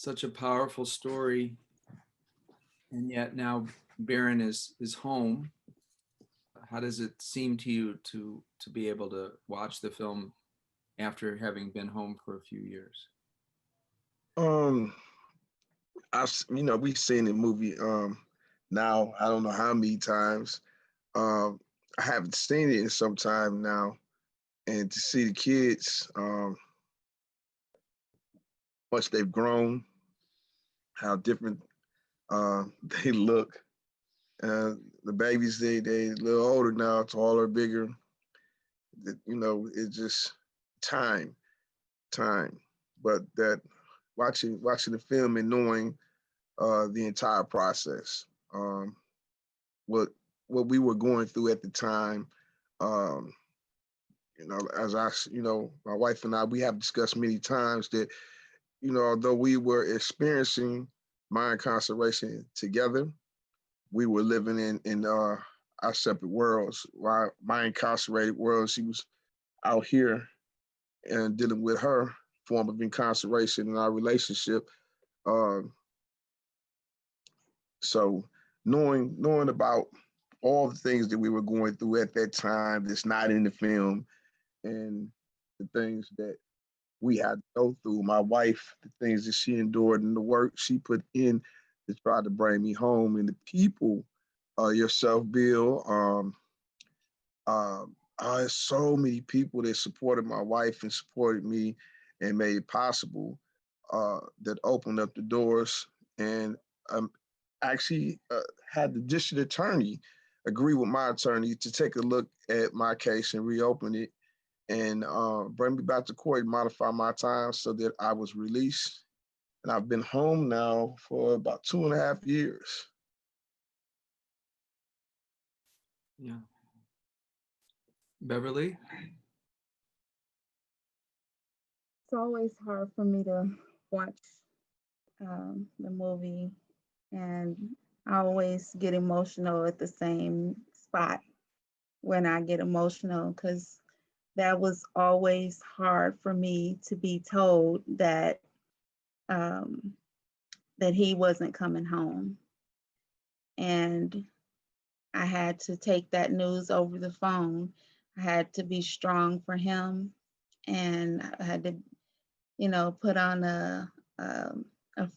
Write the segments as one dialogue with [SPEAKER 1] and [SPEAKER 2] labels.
[SPEAKER 1] such a powerful story, and yet now Baron is home. How does it seem to you to be able to watch the film after having been home for a few years?
[SPEAKER 2] Um, we've seen the movie now, I don't know how many times. I haven't seen it in some time now. And to see the kids, once they've grown, how different they look. The babies, they a little older now, taller, bigger. It's just time. But that watching the film and knowing the entire process, what we were going through at the time. Um, as my wife and I, we have discussed many times that, although we were experiencing my incarceration together, we were living in our separate worlds. While my incarcerated world, she was out here and dealing with her form of incarceration in our relationship. So knowing about all the things that we were going through at that time that's not in the film, and the things that we had to go through, my wife, the things that she endured and the work she put in to try to bring me home, and the people, yourself, Bill, so many people that supported my wife and supported me and made it possible, that opened up the doors. And actually had the district attorney agree with my attorney to take a look at my case and reopen it and bring me back to court and modify my time so that I was released. And I've been home now for about 2.5 years.
[SPEAKER 1] Yeah. Beverly?
[SPEAKER 3] It's always hard for me to watch the movie, and I always get emotional at the same spot when I get emotional, because that was always hard for me to be told that that he wasn't coming home. And I had to take that news over the phone. I had to be strong for him, and I had to, put on a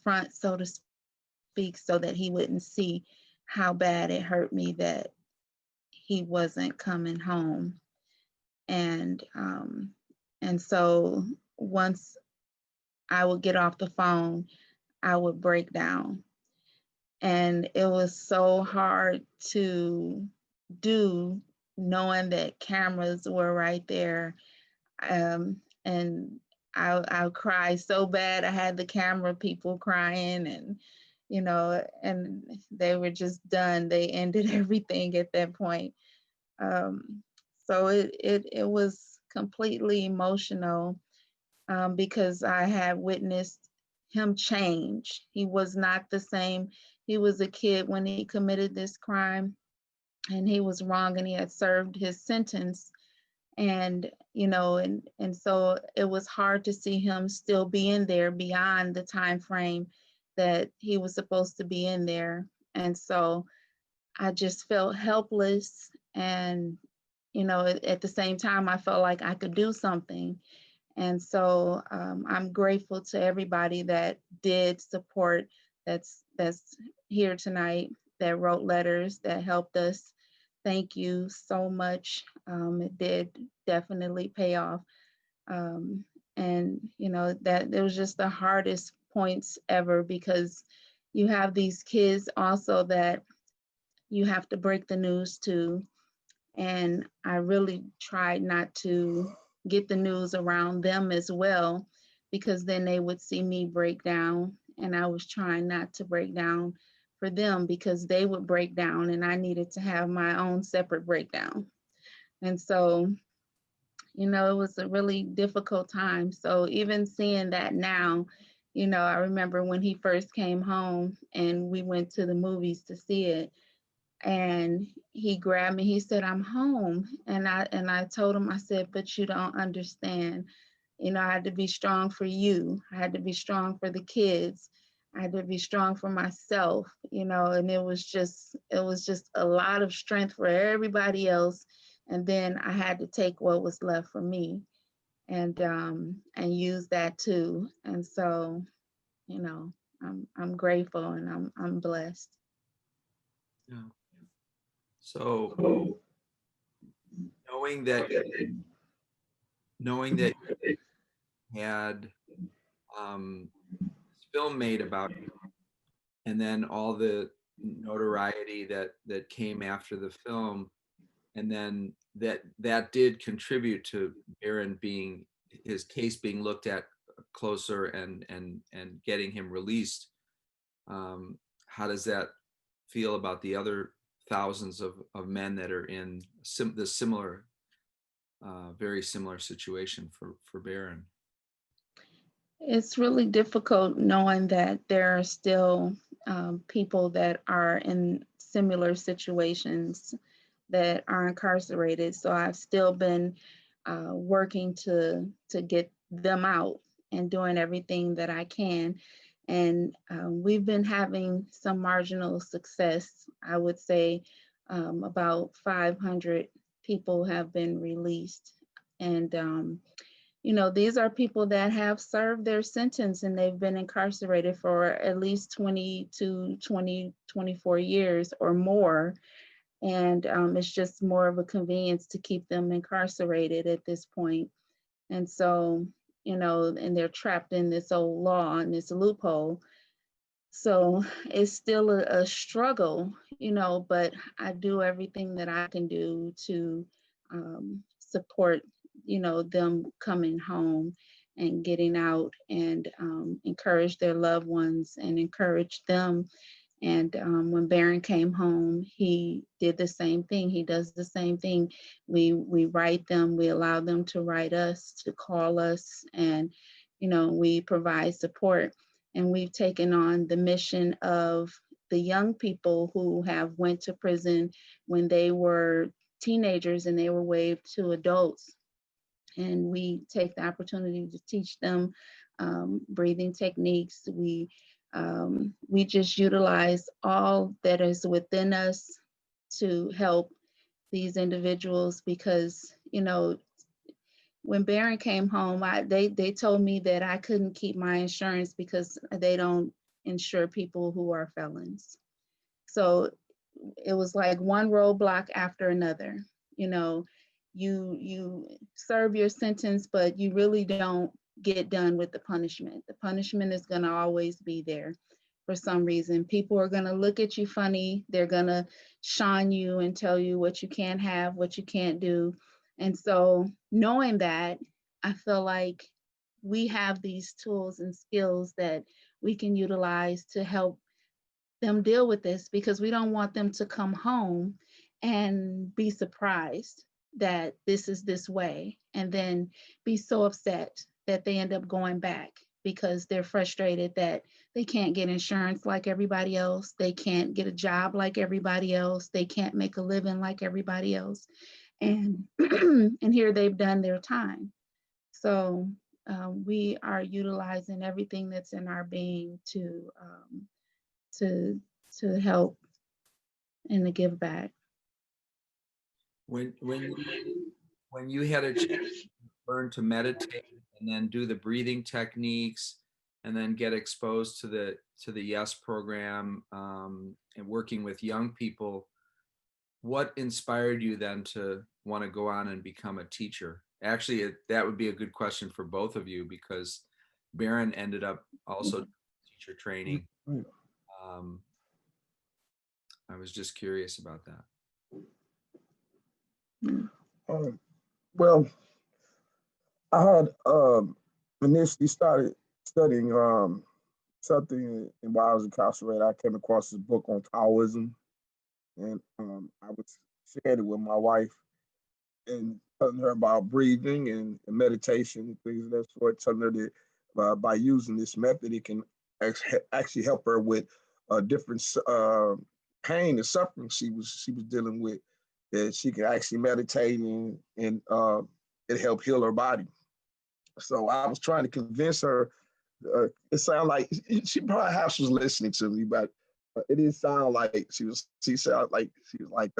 [SPEAKER 3] front, so to speak, so that he wouldn't see how bad it hurt me that he wasn't coming home. And so once I would get off the phone, I would break down. And it was so hard to do, knowing that cameras were right there. And I cried so bad. I had the camera people crying, and and they were just done. They ended everything at that point. So it was completely emotional, because I had witnessed him change. He was not the same. He was a kid when he committed this crime, and he was wrong, and he had served his sentence. And so it was hard to see him still be in there beyond the time frame that he was supposed to be in there. And so I just felt helpless, and at the same time I felt like I could do something. And so I'm grateful to everybody that did support, that's here tonight, that wrote letters, that helped us. Thank you so much. It did definitely pay off. And that it was just the hardest points ever, because you have these kids also that you have to break the news to. And I really tried not to get the news around them as well, because then they would see me break down. And I was trying not to break down for them, because they would break down and I needed to have my own separate breakdown. And so, it was a really difficult time. So even seeing that now, I remember when he first came home and we went to the movies to see it, and he grabbed me, he said, "I'm home." And I told him, I said, "But you don't understand. You know, I had to be strong for you. I had to be strong for the kids. I had to be strong for myself, you know, and it was just a lot of strength for everybody else. And then I had to take what was left for me and use that too. And so, you know, I'm grateful and I'm blessed.
[SPEAKER 1] Yeah. So knowing that you had this film made about you, and then all the notoriety that came after the film, and then that did contribute to Baron being, his case being looked at closer and getting him released. How does that feel about the other thousands of men that are in the similar, very similar situation for Baron?
[SPEAKER 3] It's really difficult knowing that there are still people that are in similar situations that are incarcerated. So I've still been working to get them out and doing everything that I can. And we've been having some marginal success. I would say about 500 people have been released. And you know, these are people that have served their sentence and they've been incarcerated for at least 20 to 24 years or more. And it's just more of a convenience to keep them incarcerated at this point. And so, you know, and they're trapped in this old law and this loophole. So it's still a struggle, you know, but I do everything that I can do to support, you know, them coming home and getting out and encourage their loved ones and encourage them. And when Baron came home, he did the same thing. He does the same thing. We write them, we allow them to write us, to call us, and, you know, we provide support. And we've taken on the mission of the young people who have went to prison when they were teenagers and they were waived to adults. And we take the opportunity to teach them breathing techniques. We just utilize all that is within us to help these individuals because, you know, when Baron came home, they told me that I couldn't keep my insurance because they don't insure people who are felons. So it was like one roadblock after another. You know, you serve your sentence, but you really don't get done with the punishment. The punishment is going to always be there for some reason. People are going to look at you funny. They're going to shun you and tell you what you can't have, what you can't do. And so knowing that, I feel like we have these tools and skills that we can utilize to help them deal with this because we don't want them to come home and be surprised that this is this way and then be so upset that they end up going back because they're frustrated that they can't get insurance like everybody else, they can't get a job like everybody else, they can't make a living like everybody else. And and here they've done their time. So we are utilizing everything that's in our being to help and to give back.
[SPEAKER 1] When you had a chance to learn to meditate and then do the breathing techniques and then get exposed to the YES program and working with young people, what inspired you then to want to go on and become a teacher? Actually, that would be a good question for both of you because Baron ended up also teacher training. I was just curious about that.
[SPEAKER 2] Well, I had initially started studying something, and while I was incarcerated, I came across this book on Taoism, and I was sharing it with my wife and telling her about breathing and meditation and things of that sort, telling her that by using this method, it can actually help her with different pain and suffering she was dealing with, that she could actually meditate and it helped heal her body. So I was trying to convince her. It sounded like she perhaps was listening to me, but it didn't sound like she was. She sounded like she was like,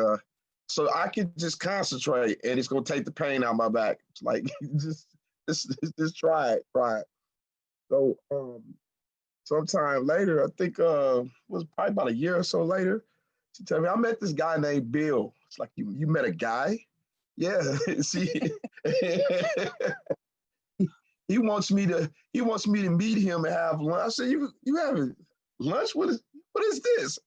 [SPEAKER 2] so I could just concentrate, and it's gonna take the pain out of my back. It's like just try it, try it. So sometime later, I think it was probably about a year or so later, she told me I met this guy named Bill. It's like you met a guy? Yeah. See, he wants me to meet him and have lunch. I said, you having lunch? What is this?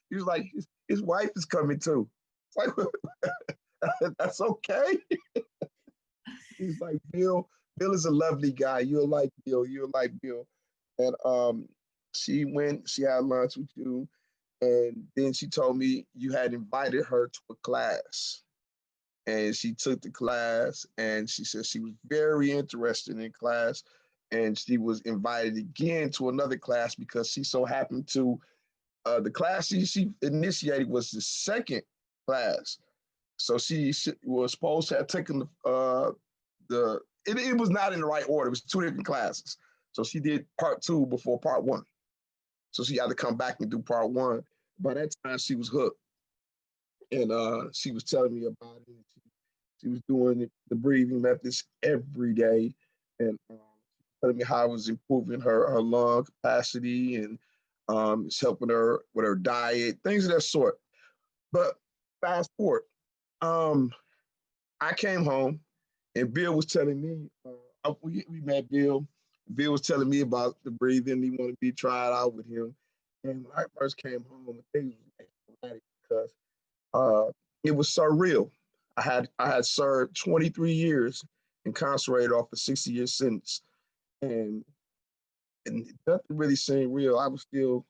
[SPEAKER 2] He was like, his wife is coming too. It's like, that's okay. He's like, Bill is a lovely guy. You'll like Bill. You'll like Bill. And she had lunch with you, and then she told me you had invited her to a class. And she took the class, and she said she was very interested in class, and she was invited again to another class because she so happened to the class she initiated was the second class. So she was supposed to have taken it was not in the right order. It was two different classes. So she did part two before part one. So she had to come back and do part one. By that time, she was hooked. And she was telling me about it. She was doing the breathing methods every day, and telling me how it was improving her lung capacity, and it's helping her with her diet, things of that sort. But fast forward, I came home, and Bill was telling me, we met Bill. Bill was telling me about the breathing. He wanted me to try it out with him. And when I first came home, things was traumatic because it was surreal. I had served 23 years incarcerated off a 60-year sentence, and nothing really seemed real. I was still,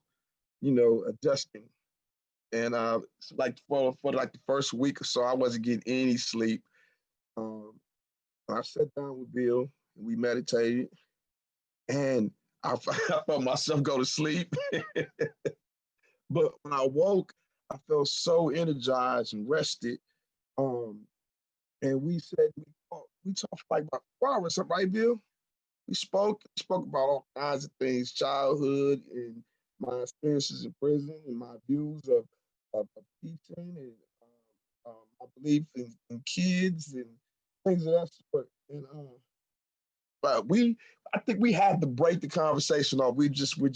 [SPEAKER 2] adjusting, and like for like the first week or so, I wasn't getting any sleep. I sat down with Bill, and we meditated, and I felt myself go to sleep. But when I woke, I felt so energized and rested. And we talked for like about 4 hours, right, Bill? We spoke about all kinds of things, childhood and my experiences in prison and my views of teaching and my belief in kids and things of that sort. And but I think we had to break the conversation off. We just were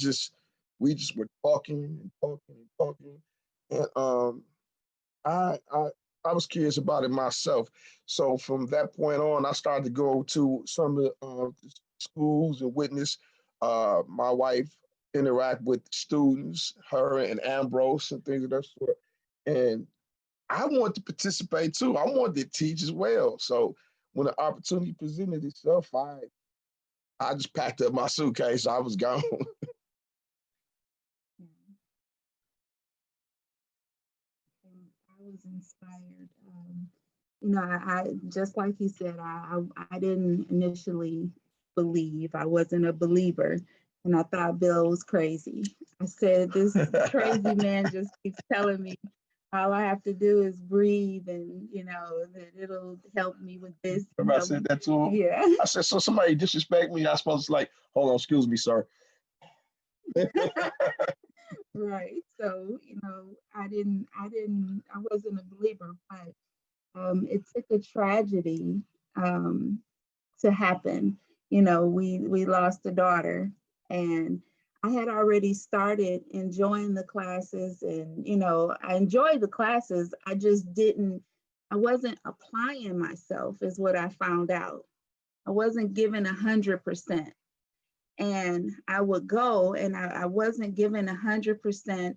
[SPEAKER 2] talking and talking and talking, and I was curious about it myself. So from that point on, I started to go to some of the schools and witness my wife interact with students, her and Ambrose and things of that sort. And I wanted to participate too. I wanted to teach as well. So when the opportunity presented itself, I just packed up my suitcase. I was gone.
[SPEAKER 3] I was inspired. I just like you said, I didn't initially believe. I wasn't a believer, and I thought Bill was crazy. I said, this crazy man just keeps telling me all I have to do is breathe, and that it'll help me with this.
[SPEAKER 2] Remember I said that to him?
[SPEAKER 3] Yeah.
[SPEAKER 2] I said, so somebody disrespect me, I supposed to like, hold on, excuse me, sir.
[SPEAKER 3] Right. So, I wasn't a believer, but it took a tragedy to happen. We lost a daughter, and I had already started enjoying the classes, and I enjoyed the classes. I wasn't applying myself, is what I found out. I wasn't giving 100%. And I would go, and I wasn't giving 100%.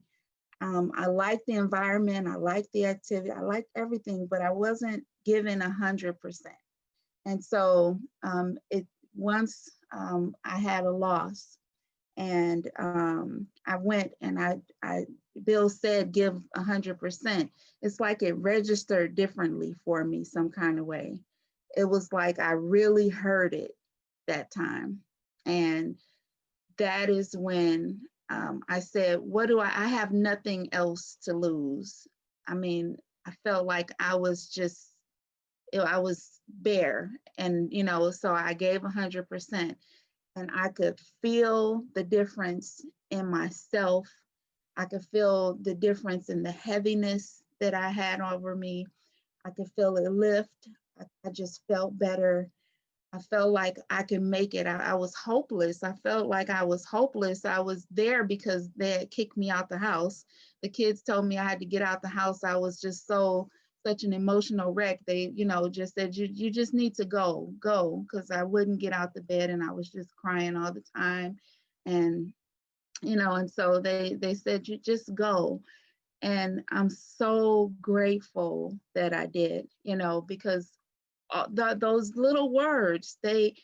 [SPEAKER 3] I liked the environment, I liked the activity, I liked everything, but I wasn't giving 100%. And so once I had a loss, and I went, and Bill said, give 100%. It's like it registered differently for me some kind of way. It was like I really heard it that time. And that is when I said, I have nothing else to lose. I mean, I felt like I was just I was bare. And, you know, so I gave 100%. And I could feel the difference in myself. I could feel the difference in the heaviness that I had over me. I could feel it lift. I just felt better. I felt like I could make it. I was hopeless. I felt like I was hopeless. I was there because they had kicked me out the house. The kids told me I had to get out the house. I was just such an emotional wreck. They, you know, just said, you just need to go, because I wouldn't get out the bed and I was just crying all the time. And, you know, and so they said, you just go. And I'm so grateful that I did, you know, because those little words, they,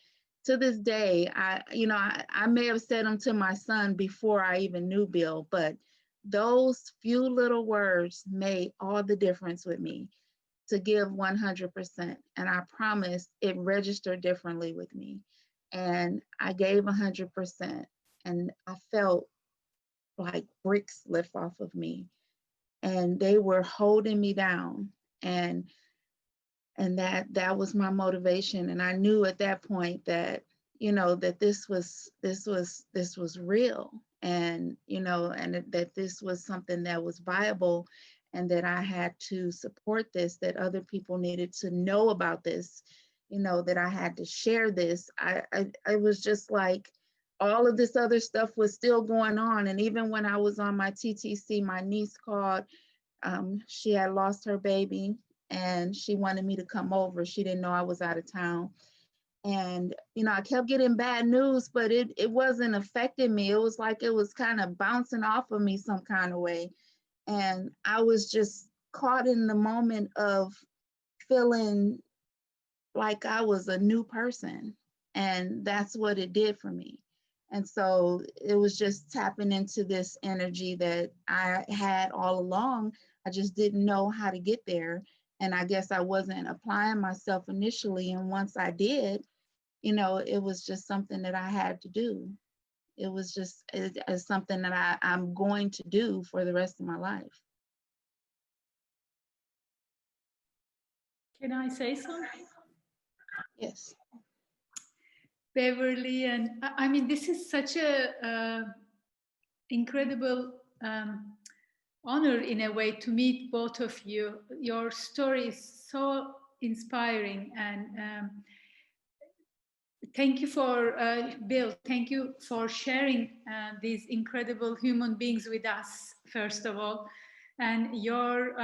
[SPEAKER 3] to this day, I may have said them to my son before I even knew Bill, but those few little words made all the difference with me to give 100%. And I promise it registered differently with me. And I gave 100%, and I felt like bricks lift off of me, and they were holding me down. And that was my motivation. And I knew at that point that, you know, that this was real, and, you know, and that this was something that was viable, and that I had to support this, that other people needed to know about this, you know, that I had to share this. I was just like, all of this other stuff was still going on. And even when I was on my TTC, my niece called. She had lost her baby, and she wanted me to come over. She didn't know I was out of town. And, you know, I kept getting bad news, but it wasn't affecting me. It was like it was kind of bouncing off of me some kind of way. And I was just caught in the moment of feeling like I was a new person. And that's what it did for me. And so it was just tapping into this energy that I had all along. I just didn't know how to get there. And I guess I wasn't applying myself initially. And once I did, you know, it was just something that I had to do. It was just it's something that I'm going to do for the rest of my life.
[SPEAKER 4] Can I say something?
[SPEAKER 3] Yes.
[SPEAKER 4] Beverly, and I mean, this is such a incredible honor in a way to meet both of you. Your story is so inspiring, and thank you for Bill. Thank you for sharing these incredible human beings with us, first of all, and your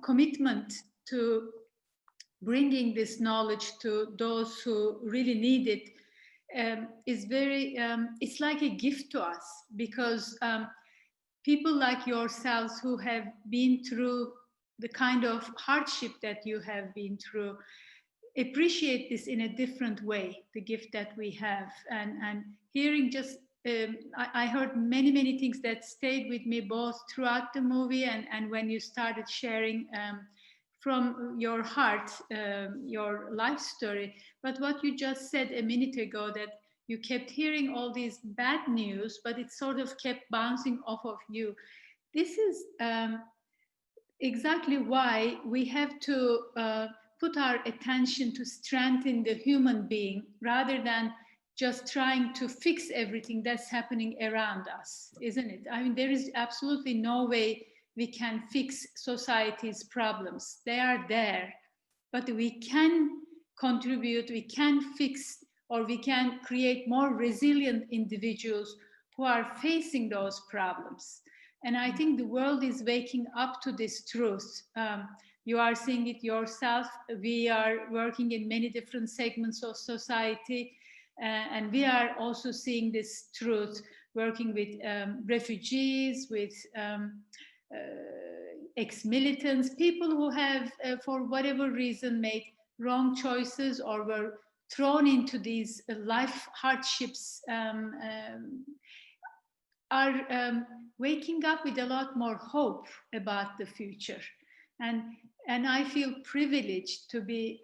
[SPEAKER 4] commitment to bringing this knowledge to those who really need it is very, it's like a gift to us, because people like yourselves who have been through the kind of hardship that you have been through appreciate this in a different way, the gift that we have. And hearing just, I heard many things that stayed with me both throughout the movie and when you started sharing from your heart, your life story. But what you just said a minute ago, that you kept hearing all these bad news, but it sort of kept bouncing off of you. This is exactly why we have to put our attention to strengthen the human being rather than just trying to fix everything that's happening around us, isn't it? I mean, there is absolutely no way we can fix society's problems. They are there, but we can contribute, we can fix, or we can create more resilient individuals who are facing those problems. And I think the world is waking up to this truth. You are seeing it yourself. We are working in many different segments of society, and we are also seeing this truth, working with refugees, with ex-militants, people who have, for whatever reason, made wrong choices or were thrown into these life hardships, are waking up with a lot more hope about the future. And I feel privileged to be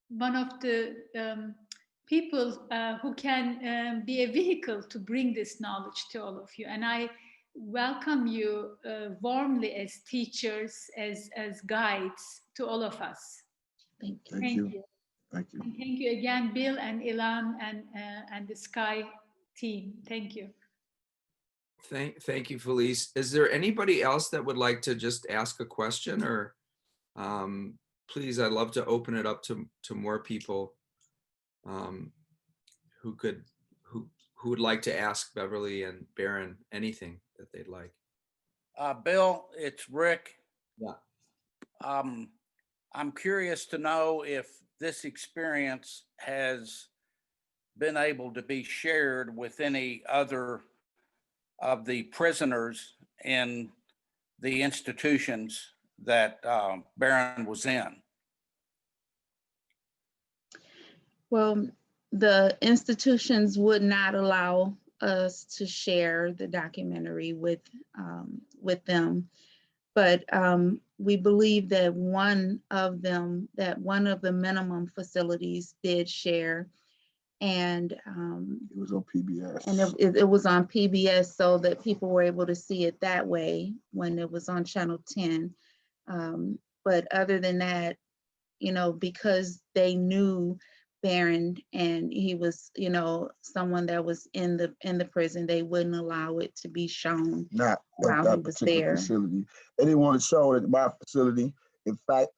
[SPEAKER 4] one of the people who can be a vehicle to bring this knowledge to all of you. And I welcome you warmly as teachers, as guides to all of us.
[SPEAKER 3] Thank you.
[SPEAKER 2] Thank you. Thank you.
[SPEAKER 4] And thank you again, Bill and Ilan and the Sky team. Thank you.
[SPEAKER 1] Thank you, Felice. Is there anybody else that would like to just ask a question, or please, I'd love to open it up to more people who would like to ask Beverly and Baron anything that they'd like.
[SPEAKER 5] Bill, it's Rick.
[SPEAKER 1] Yeah.
[SPEAKER 5] I'm curious to know if this experience has been able to be shared with any other of the prisoners in the institutions that Baron was in.
[SPEAKER 3] Well, the institutions would not allow us to share the documentary with them, but we believe that one of the minimum facilities did share, and
[SPEAKER 2] It was on PBS.
[SPEAKER 3] and it was on PBS, so that people were able to see it that way when it was on Channel 10. But other than that, because they knew Baron and he was, someone that was in the prison, they wouldn't allow it to be shown
[SPEAKER 2] Not
[SPEAKER 3] while
[SPEAKER 2] at
[SPEAKER 3] he
[SPEAKER 2] that
[SPEAKER 3] was
[SPEAKER 2] particular
[SPEAKER 3] there.
[SPEAKER 2] facility. They didn't want to show it at my facility. In fact,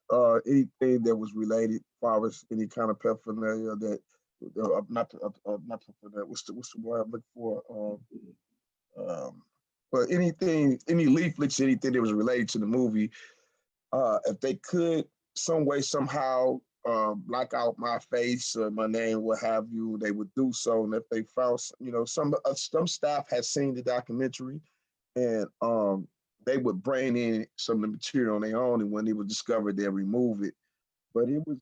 [SPEAKER 2] anything that was related, as far as any kind of paraphernalia that, not paraphernalia, what's the word I'm looking for? But anything, any leaflets, anything that was related to the movie, if they could some way, somehow block out my face or my name, what have you, they would do so. And if they found, some staff had seen the documentary, and they would bring in some of the material on their own, and when it was discovered, they remove it. But it was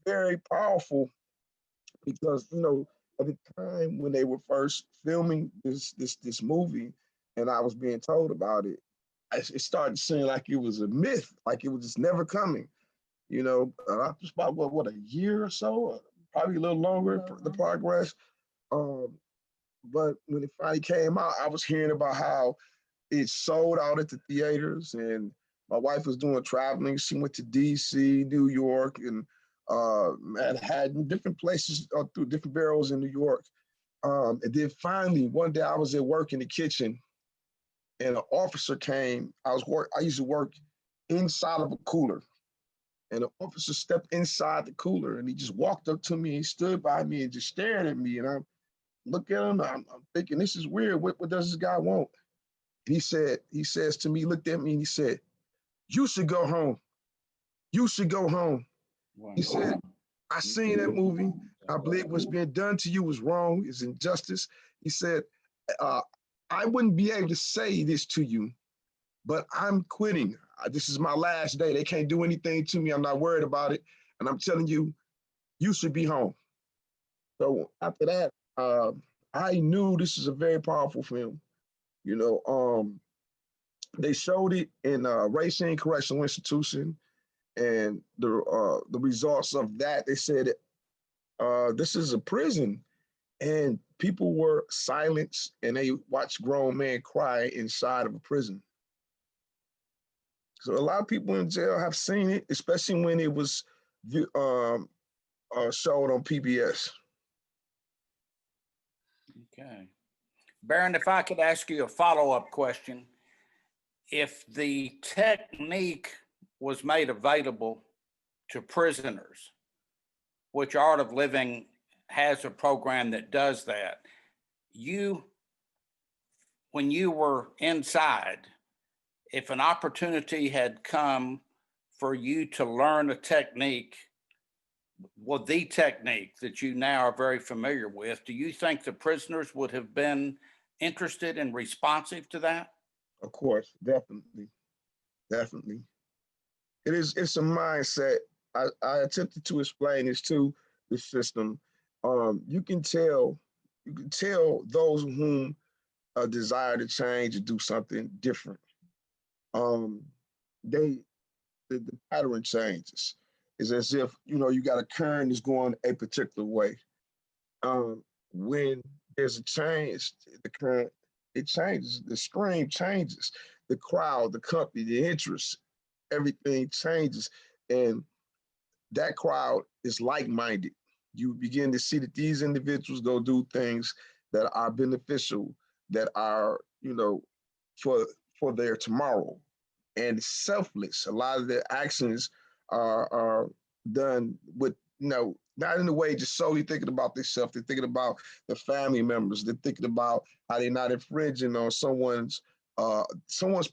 [SPEAKER 2] very powerful because at the time when they were first filming this movie, and I was being told about it, it started to seem like it was a myth, like it was just never coming. Just about what, a year or so, probably a little longer, the progress. But when it finally came out, I was hearing about how it sold out at the theaters, and my wife was doing traveling. She went to DC, New York, and Manhattan, different places through different boroughs in New York. And then finally, one day I was at work in the kitchen, and an officer came. I used to work inside of a cooler, and an officer stepped inside the cooler, and he just walked up to me, and he stood by me and just stared at me. And I look at him, I'm thinking, this is weird. What does this guy want? He says to me, looked at me, and he said, "You should go home. You should go home."
[SPEAKER 5] Wow.
[SPEAKER 2] He said, "I seen that movie. I believe what's being done to you was wrong, is injustice." He said, "I wouldn't be able to say this to you, but I'm quitting. This is my last day. They can't do anything to me. I'm not worried about it. And I'm telling you, you should be home." So after that, I knew this is a very powerful film. They showed it in Racine Correctional Institution, and the results of that, they said this is a prison, and people were silenced, and they watched grown men cry inside of a prison. So a lot of people in jail have seen it, especially when it was showed on PBS.
[SPEAKER 5] Okay. Baron, if I could ask you a follow-up question. If the technique was made available to prisoners, which Art of Living has a program that does that, when you were inside, if an opportunity had come for you to learn a technique, the technique that you now are very familiar with, do you think the prisoners would have been interested and responsive to that?
[SPEAKER 2] Of course, definitely. It's a mindset. I attempted to explain this to the system. You can tell those whom desire to change and do something different. The pattern changes. It's as if you got a current that's going a particular way. When there's a change, the current, it changes. The stream changes. The crowd, the company, the interest, everything changes. And that crowd is like-minded. You begin to see that these individuals go do things that are beneficial, that are, you know, for their tomorrow, and selfless. A lot of their actions are done with, you know, not in a way just solely thinking about themselves. They're thinking about the family members. They're thinking about how they're not infringing on someone's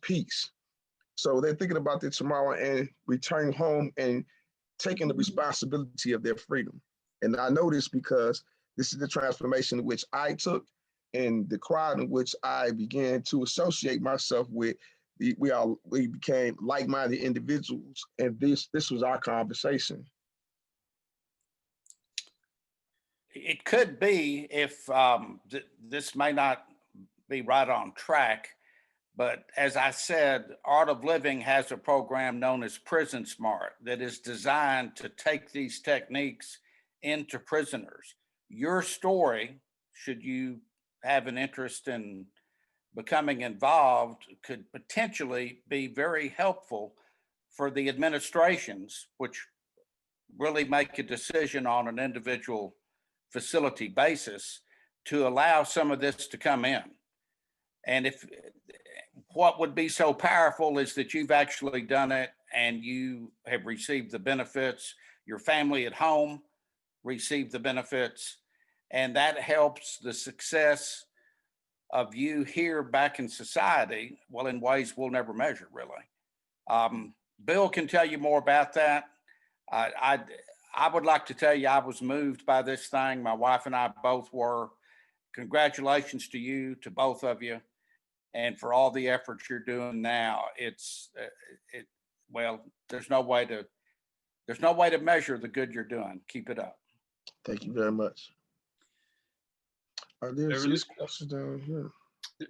[SPEAKER 2] peace. So they're thinking about their tomorrow and returning home and taking the responsibility of their freedom. And I know this because this is the transformation in which I took, and the crowd in which I began to associate myself with. We became like-minded individuals, and this was our conversation.
[SPEAKER 5] It could be, if this may not be right on track, but as I said, Art of Living has a program known as Prison Smart that is designed to take these techniques into prisoners. Your story, should you have an interest in becoming involved, could potentially be very helpful for the administrations, which really make a decision on an individual facility basis, to allow some of this to come in. And if what would be so powerful is that you've actually done it and you have received the benefits, your family at home received the benefits, and that helps the success of you here back in society, well, in ways we'll never measure, really. Bill can tell you more about that. I would like to tell you I was moved by this thing. My wife and I both were. Congratulations to you, to both of you, and for all the efforts you're doing now. Well, there's no way to measure the good you're doing. Keep it up.
[SPEAKER 2] Thank you very much. There's
[SPEAKER 6] Beverly,
[SPEAKER 2] these questions down here.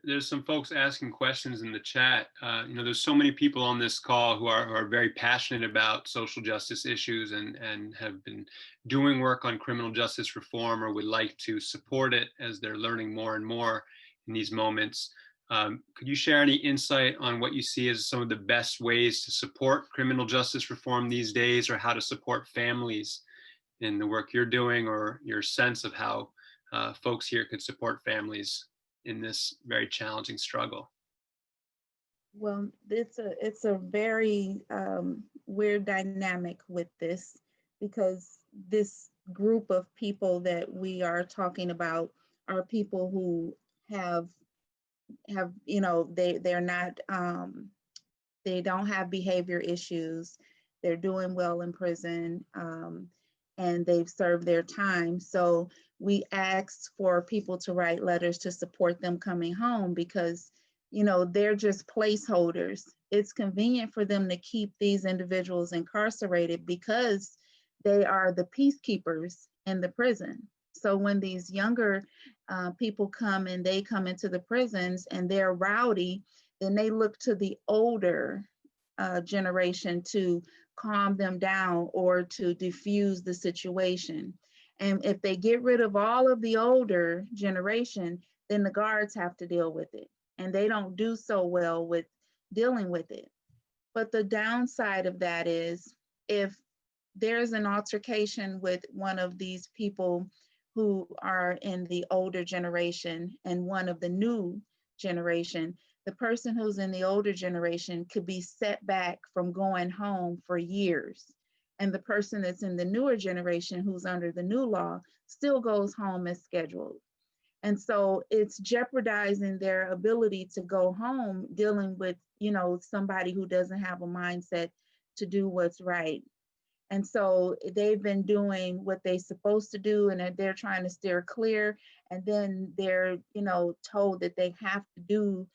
[SPEAKER 6] There's some folks asking questions in the chat. You know, there's so many people on this call who are very passionate about social justice issues and have been doing work on criminal justice reform, or would like to support it as they're learning more and more in these moments. Could you share any insight on what you see as some of the best ways to support criminal justice reform these days, or how to support families in the work you're doing, or your sense of how folks here could support families in this very challenging struggle?
[SPEAKER 3] Well, it's a very weird dynamic with this, because this group of people that we are talking about are people who have you know, they're not they don't have behavior issues, they're doing well in prison, and they've served their time. So we asked for people to write letters to support them coming home, because, you know, they're just placeholders. It's convenient for them to keep these individuals incarcerated because they are the peacekeepers in the prison. So when these younger people come and they come into the prisons and they're rowdy, then they look to the older generation to calm them down or to diffuse the situation. And if they get rid of all of the older generation, then the guards have to deal with it. And they don't do so well with dealing with it. But the downside of that is, if there's an altercation with one of these people who are in the older generation and one of the new generation, the person who's in the older generation could be set back from going home for years. And the person that's in the newer generation who's under the new law still goes home as scheduled. And so it's jeopardizing their ability to go home, dealing with, you know, somebody who doesn't have a mindset to do what's right. And so they've been doing what they're supposed to do, and they're trying to steer clear. And then they're, you know, told that they have to do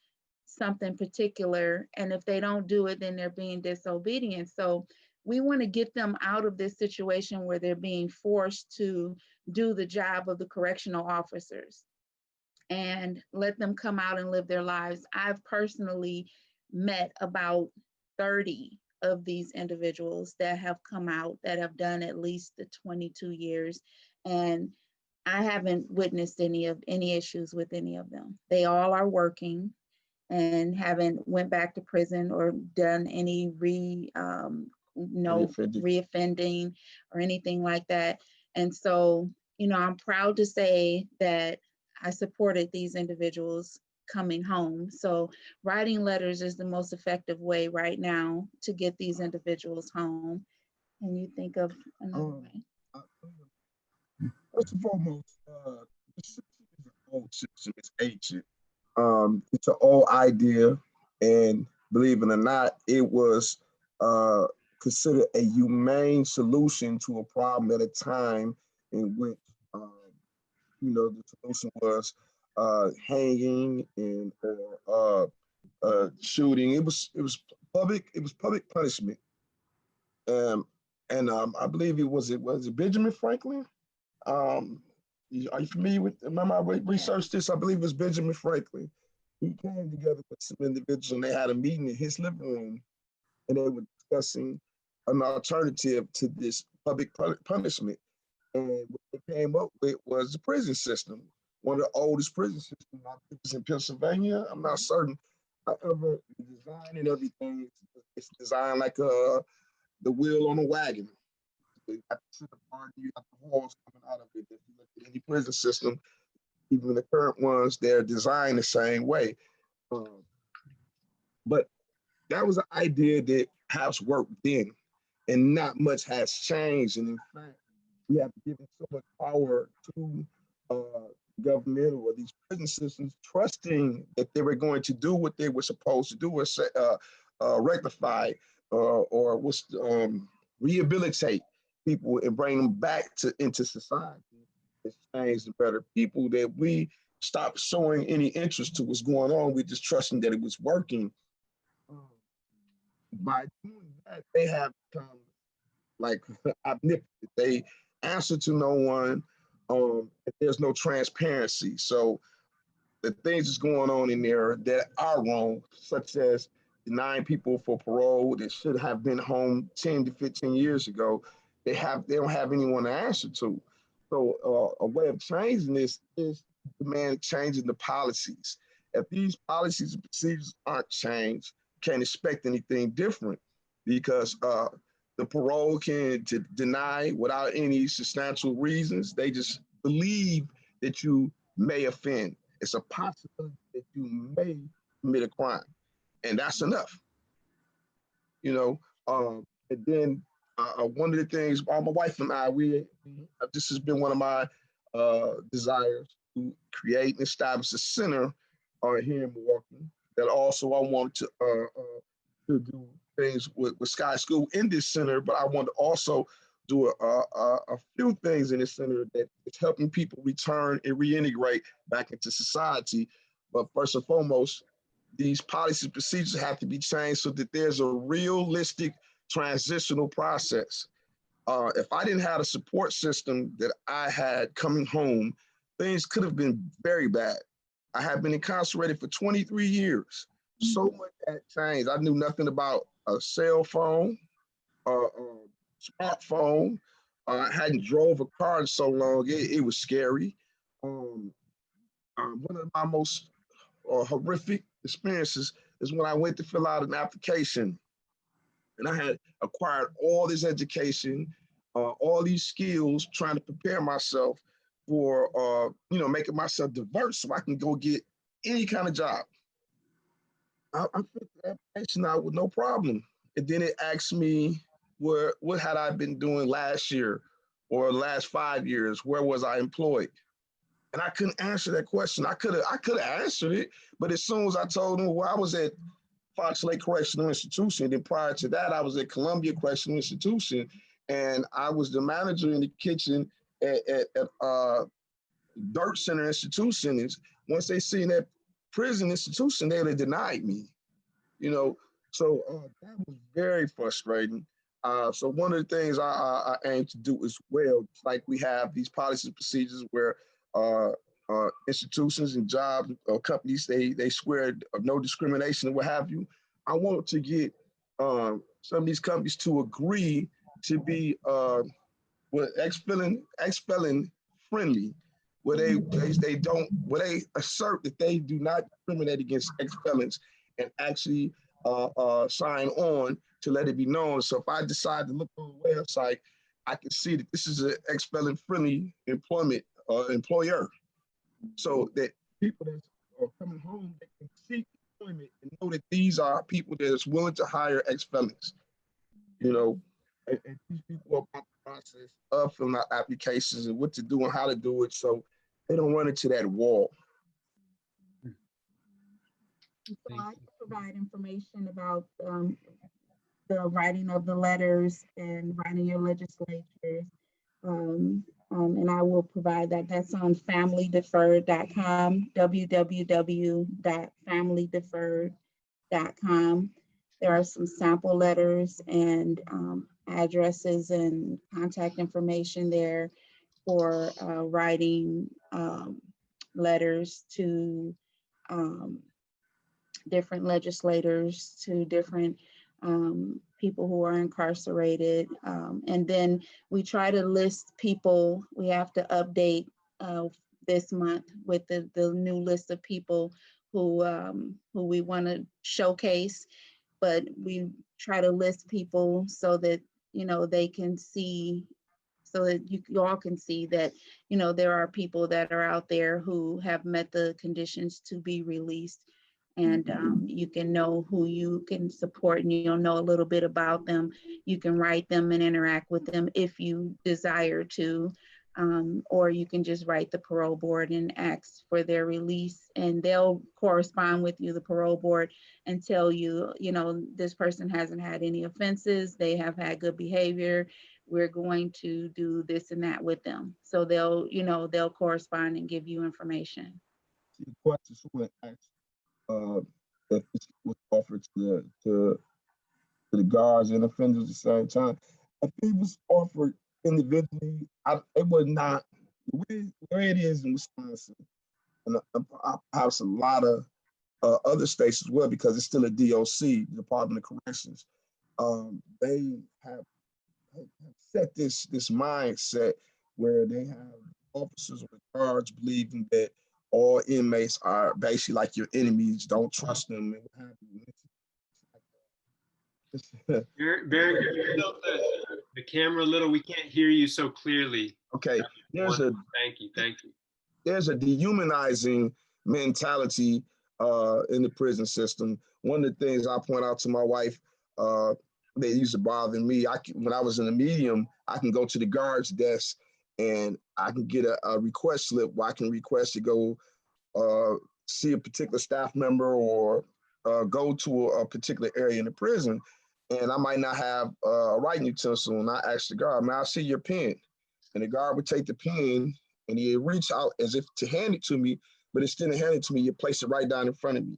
[SPEAKER 3] something particular. And if they don't do it, then they're being disobedient. So we want to get them out of this situation where they're being forced to do the job of the correctional officers and let them come out and live their lives. I've personally met about 30 of these individuals that have come out, that have done at least the 22 years. And I haven't witnessed any issues with any of them. They all are working and haven't went back to prison or done any no reoffending or anything like that. And so, I'm proud to say that I supported these individuals coming home. So writing letters is the most effective way right now to get these individuals home. Can you think of another way?
[SPEAKER 2] First and foremost, the system is an old system. It's ancient. It's an old idea, and believe it or not, it was considered a humane solution to a problem at a time in which the solution was hanging and or shooting. It was public punishment. And I believe it was Benjamin Franklin. Are you familiar with? Remember, I researched this. I believe it was Benjamin Franklin. He came together with some individuals, and they had a meeting in his living room, and they were discussing an alternative to this public punishment. And what they came up with was the prison system, one of the oldest prison systems. I think it's in Pennsylvania. I'm not certain. However, the design and everything, it's designed like the wheel on a wagon. You got the part, you got the horse coming out of it. If you look at any prison system, even the current ones, they're designed the same way. But that was an idea that has worked then, and not much has changed. And in fact, we have given so much power to government or these prison systems, trusting that they were going to do what they were supposed to do, or rectify or was rehabilitate people and bring them back into society. It's changed the better people, that we stopped showing any interest to what's going on. We just trusting that it was working. By doing that, they have become like omnipotent. They answer to no one. There's no transparency. So the things that's going on in there that are wrong, such as denying people for parole that should have been home 10 to 15 years ago, they don't have anyone to answer to. So a way of changing this is demand changing the policies. If these policies and procedures aren't changed, can't expect anything different, because the parole can deny without any substantial reasons. They just believe that you may offend. It's a possibility that you may commit a crime, and that's enough. And then one of the things, my wife and I, this has been one of my desires, to create and establish a center here in Milwaukee. That also I want to do things with Sky School in this center, but I want to also do a few things in this center that is helping people return and reintegrate back into society. But first and foremost, these policies and procedures have to be changed so that there's a realistic transitional process. If I didn't have a support system that I had coming home, things could have been very bad. I have been incarcerated for 23 years. So much had changed. I knew nothing about a cell phone, smartphone. I hadn't drove a car in so long. It was scary. One of my most horrific experiences is when I went to fill out an application, and I had acquired all this education, all these skills, trying to prepare myself for, making myself diverse so I can go get any kind of job. I filled the application out with no problem. And then it asked me, what had I been doing last year or the last 5 years? Where was I employed? And I couldn't answer that question. I could have answered it, but as soon as I told them, well, I was at Fox Lake Correctional Institution, then prior to that, I was at Columbia Correctional Institution, and I was the manager in the kitchen at Dirt Center Institution. And once they seen that prison institution, they would have denied me, So that was very frustrating. So one of the things I aim to do as well, like we have these policies and procedures where institutions and jobs or companies, they swear no discrimination and what have you. I want to get some of these companies to agree to be ex-felon friendly, where they assert that they do not discriminate against ex-felons and actually sign on to let it be known. So if I decide to look on the website, I can see that this is an ex-felon friendly employer, so that people that are coming home, they can seek employment and know that these are people that is willing to hire ex-felons, you know, and teach people about the process of filling out applications and what to do and how to do it, so they don't run into that wall.
[SPEAKER 3] So I can provide information about the writing of the letters and writing your legislatures. And I will provide that. That's on Familydeferred.com, www.familydeferred.com. There are some sample letters and addresses and contact information there for writing letters to different legislators, to different people who are incarcerated. And then we try to list people. We have to update this month with the new list of people who we want to showcase, but we try to list people so that, you know, they can see, so that you all can see that, you know, there are people that are out there who have met the conditions to be released. And you can know who you can support, and you'll know a little bit about them. You can write them and interact with them if you desire to, or you can just write the parole board and ask for their release, and they'll correspond with you, the parole board, and tell you, you know, this person hasn't had any offenses, they have had good behavior, we're going to do this and that with them. So they'll, you know, they'll correspond and give you information.
[SPEAKER 2] The question someone asked if this was offered to the guards and offenders at the same time. If it was offered individually, it would not. The way it is in Wisconsin, and perhaps a lot of other states as well, because it's still a DOC, Department of Corrections. They have set this mindset where they have officers or guards believing that all inmates are basically like your enemies. Don't trust them. And what have you.
[SPEAKER 6] Baron, can you tilt the camera a little? We can't hear you so clearly.
[SPEAKER 2] Okay,
[SPEAKER 6] thank you.
[SPEAKER 2] There's a dehumanizing mentality in the prison system. One of the things I point out to my wife that used to bother me, when I was in the medium, I can go to the guard's desk and I can get a request slip where I can request to go see a particular staff member or go to a particular area in the prison. And I might not have a writing utensil, and I ask the guard, "Man, I see your pen." And the guard would take the pen and he'd reach out as if to hand it to me, but instead of handing it to me, you place it right down in front of me.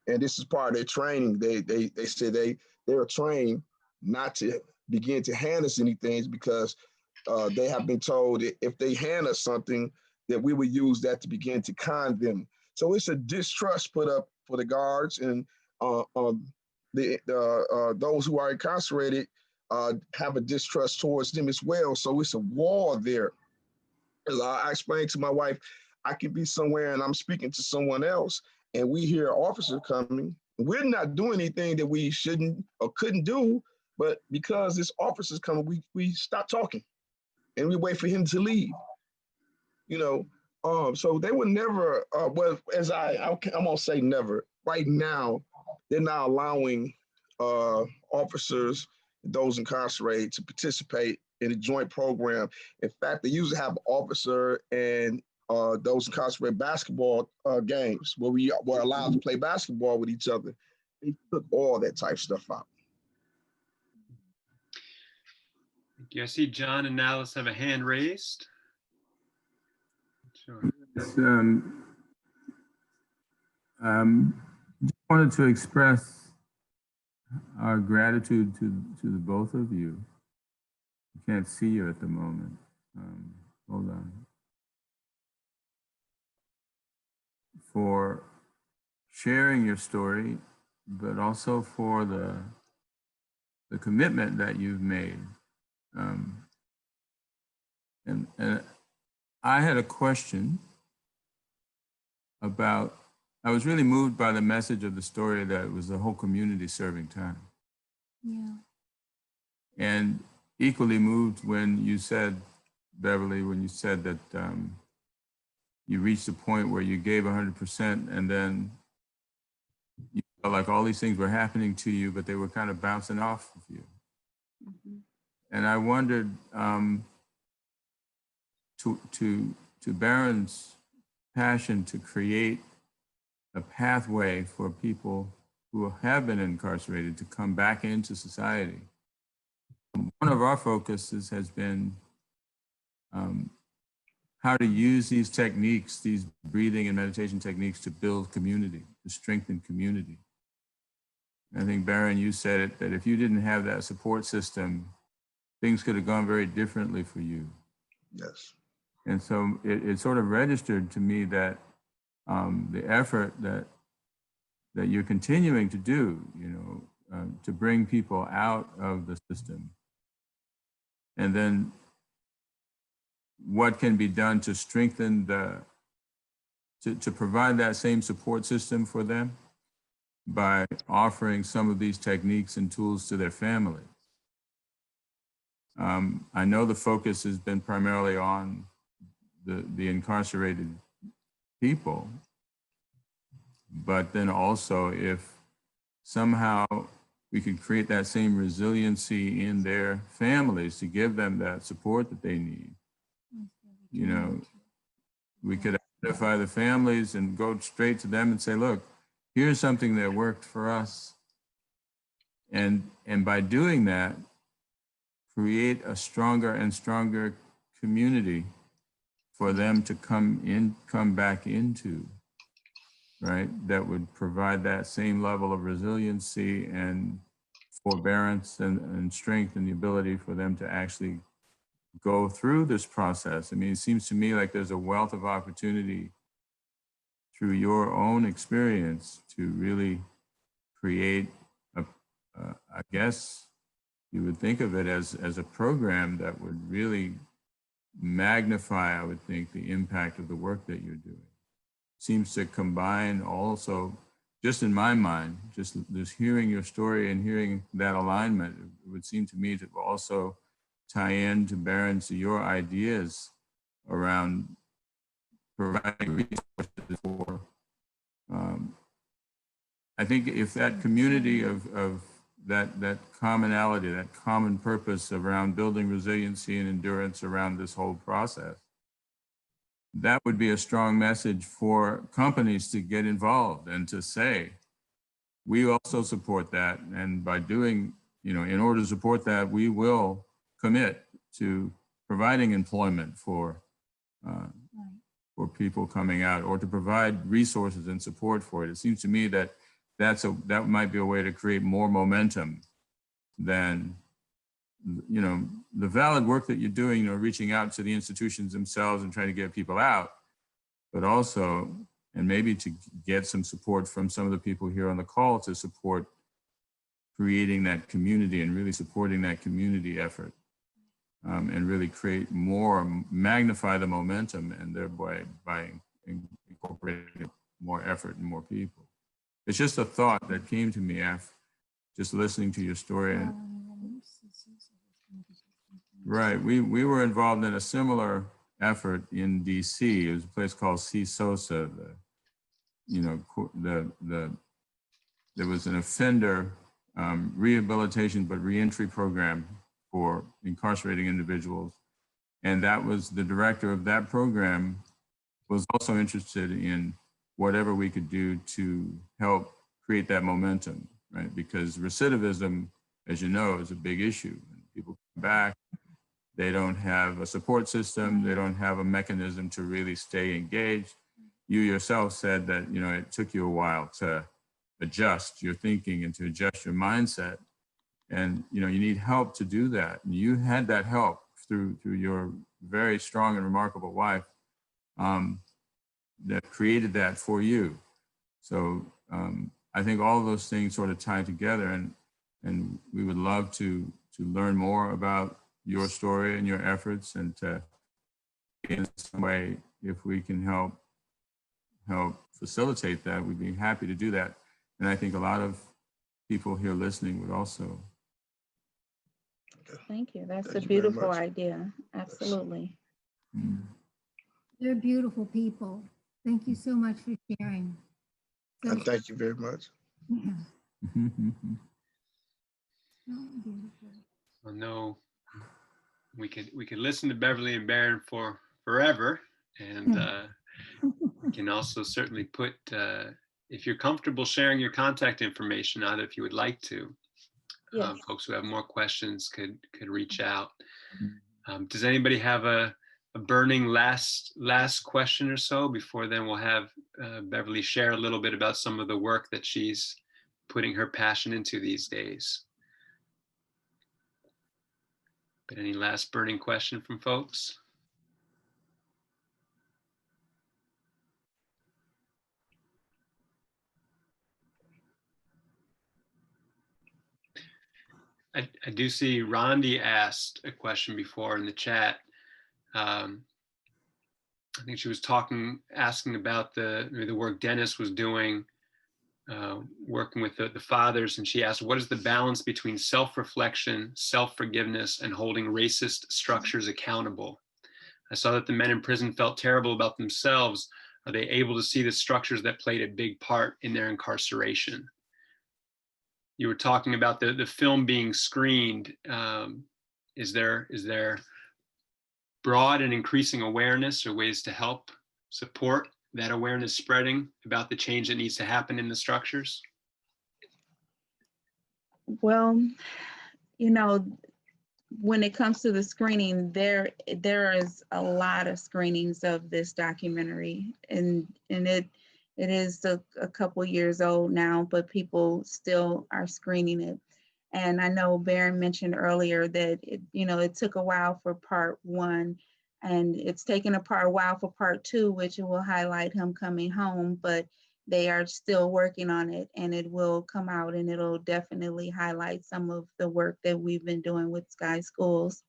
[SPEAKER 2] And this is part of their training. They say they are trained not to begin to hand us anything, because they have been told that if they hand us something, that we would use that to begin to con them. So it's a distrust put up for the guards, and those who are incarcerated have a distrust towards them as well. So it's a war there. As I explained to my wife, I could be somewhere and I'm speaking to someone else, and we hear an officer coming. We're not doing anything that we shouldn't or couldn't do, but because this officer's coming, we stop talking and we wait for him to leave. You know, so they would never. Well, as I'm gonna say never. Right now, they're not allowing officers, those incarcerated, to participate in a joint program. In fact, they usually have officer and those incarcerated basketball games where we were allowed to play basketball with each other. They took all that type of stuff out.
[SPEAKER 6] Thank you. I see John and Alice have a hand raised. Sure.
[SPEAKER 7] Yes, just wanted to express our gratitude to the both of you. I can't see you at the moment. Hold on. For sharing your story, but also for the commitment that you've made. And I had a question about I was really moved by the message of the story that it was the whole community serving time.
[SPEAKER 4] Yeah.
[SPEAKER 7] And equally moved when you said, Beverly, when you said that you reached a point where you gave 100% and then you felt like all these things were happening to you, but they were kind of bouncing off of you.
[SPEAKER 3] Mhm.
[SPEAKER 7] And I wondered to Baron's passion to create a pathway for people who have been incarcerated to come back into society. One of our focuses has been how to use these techniques, these breathing and meditation techniques, to build community, to strengthen community. I think, Baron, you said it, that if you didn't have that support system, things could have gone very differently for you.
[SPEAKER 2] Yes.
[SPEAKER 7] And so it sort of registered to me that the effort that you're continuing to do, you know, to bring people out of the system, and then what can be done to strengthen to provide that same support system for them by offering some of these techniques and tools to their families. I know the focus has been primarily on the incarcerated people, but then also if somehow we could create that same resiliency in their families to give them that support that they need. You know, we could identify the families and go straight to them and say, look, here's something that worked for us. And by doing that, create a stronger and stronger community for them to come back into, right? That would provide that same level of resiliency and forbearance and strength and the ability for them to actually go through this process. I mean, it seems to me like there's a wealth of opportunity through your own experience to really create I guess you would think of it as a program that would really magnify, I would think, the impact of the work that you're doing. Seems to combine also, just in my mind, just hearing your story and hearing that alignment, it would seem to me to also tie in to Baron, to your ideas around providing resources for, I think if that community of that commonality, that common purpose around building resiliency and endurance around this whole process, that would be a strong message for companies to get involved and to say, we also support that. And by doing, you know, in order to support that, we will commit to providing employment for people coming out, or to provide resources and support for it. It seems to me that that might be a way to create more momentum than, you know, the valid work that you're doing, you know, reaching out to the institutions themselves and trying to get people out, but also, and maybe to get some support from some of the people here on the call to support creating that community and really supporting that community effort, and really create more, magnify the momentum, and thereby by incorporating more effort and more people. It's just a thought that came to me after just listening to your story. Right, we were involved in a similar effort in DC. It was a place called CSOSA. There was an offender rehabilitation but reentry program for incarcerating individuals. And that was the director of that program was also interested in whatever we could do to help create that momentum, right? Because recidivism, as you know, is a big issue. People come back, they don't have a support system, they don't have a mechanism to really stay engaged. You yourself said that, you know, it took you a while to adjust your thinking and to adjust your mindset. And, you know, you need help to do that. And you had that help through your very strong and remarkable wife that created that for you. So I think all of those things sort of tie together, and we would love to learn more about your story and your efforts, and to in some way, if we can help help facilitate that, we'd be happy to do that. And I think a lot of people here listening would also.
[SPEAKER 3] Thank you. That's
[SPEAKER 2] Thank
[SPEAKER 3] a
[SPEAKER 2] you very
[SPEAKER 3] beautiful
[SPEAKER 2] much.
[SPEAKER 3] idea. Absolutely.
[SPEAKER 8] They're beautiful people. Thank you so much for sharing. So,
[SPEAKER 2] And thank you very much.
[SPEAKER 8] yeah. So beautiful.
[SPEAKER 6] I know we could listen to Beverly and Baron for forever, and we can also certainly put, if you're comfortable sharing your contact information out, if you would like to,
[SPEAKER 3] Yes.
[SPEAKER 6] folks who have more questions could reach out. Does anybody have a burning last question or so? Before then, we'll have Beverly share a little bit about some of the work that she's putting her passion into these days. But any last burning question from folks? I do see Rondi asked a question before in the chat. I think she was asking about the work Dennis was doing, working with the fathers, and she asked, what is the balance between self-reflection, self-forgiveness, and holding racist structures accountable? I saw that the men in prison felt terrible about themselves. Are they able to see the structures that played a big part in their incarceration? You were talking about the film being screened. Is there broad and increasing awareness or ways to help support that awareness spreading about the change that needs to happen in the structures?
[SPEAKER 3] Well, when it comes to the screening, there is a lot of screenings of this documentary, and it is a couple years old now, but people still are screening it. And I know Baron mentioned earlier that it took a while for part 1, and it's taken a while for part 2, which will highlight him coming home, but they are still working on it, and it will come out, and it'll definitely highlight some of the work that we've been doing with Sky Schools.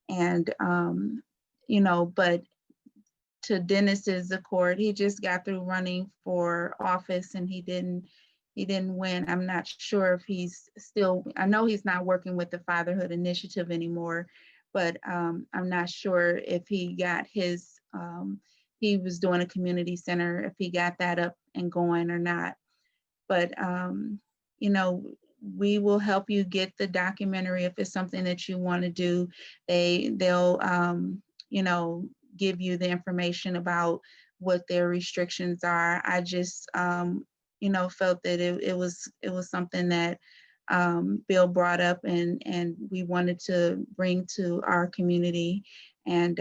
[SPEAKER 3] And, but to Dennis's accord, he just got through running for office, and he didn't win. I'm not sure if he's still, I know he's not working with the Fatherhood Initiative anymore, but I'm not sure if he got his, he was doing a community center, if he got that up and going or not. But, we will help you get the documentary if it's something that you want to do. They'll, give you the information about what their restrictions are. I just, felt that it was something that Bill brought up, and we wanted to bring to our community, and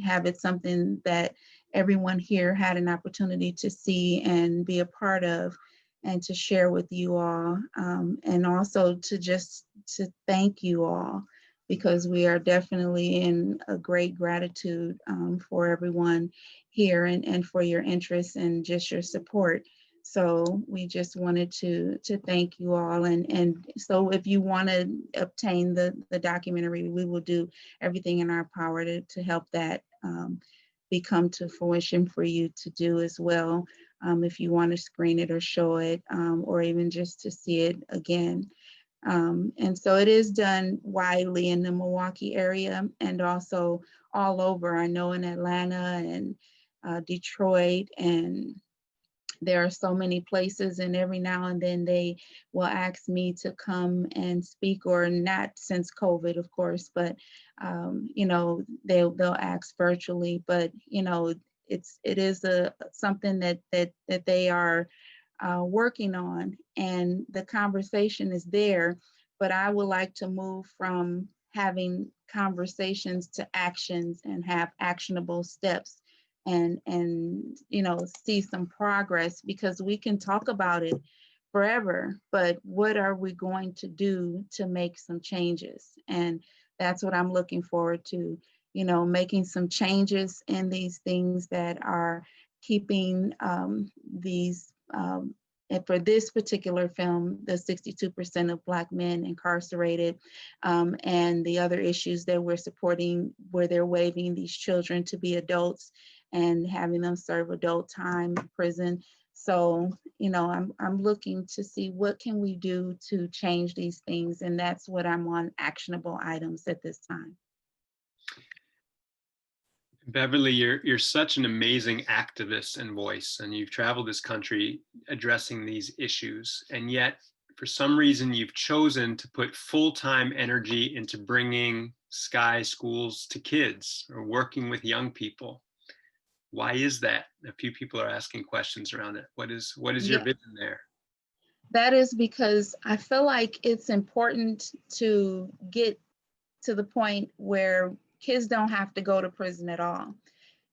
[SPEAKER 3] have it something that everyone here had an opportunity to see and be a part of, and to share with you all, and also to thank you all, because we are definitely in a great gratitude for everyone here, and for your interest and just your support. So we just wanted to thank you all. And so if you want to obtain the documentary, we will do everything in our power to help that become to fruition for you to do as well. If you want to screen it or show it, or even just to see it again. And so it is done widely in the Milwaukee area, and also all over. I know in Atlanta and Detroit, and there are so many places, and every now and then they will ask me to come and speak, or not since COVID, of course, but they'll ask virtually. But it is something that they are working on, and the conversation is there. But I would like to move from having conversations to actions, and have actionable steps, and see some progress, because we can talk about it forever, but what are we going to do to make some changes? And that's what I'm looking forward to, making some changes in these things that are keeping these, and for this particular film, the 62% of Black men incarcerated, and the other issues that we're supporting, where they're waiving these children to be adults, and having them serve adult time in prison. So, you know, I'm looking to see what can we do to change these things. And that's what I'm on actionable items at this time.
[SPEAKER 6] Beverly, you're such an amazing activist and voice, and you've traveled this country addressing these issues. And yet, for some reason, you've chosen to put full-time energy into bringing Sky schools to kids or working with young people. Why is that? A few people are asking questions around it. What is your vision there?
[SPEAKER 3] That is because I feel like it's important to get to the point where kids don't have to go to prison at all.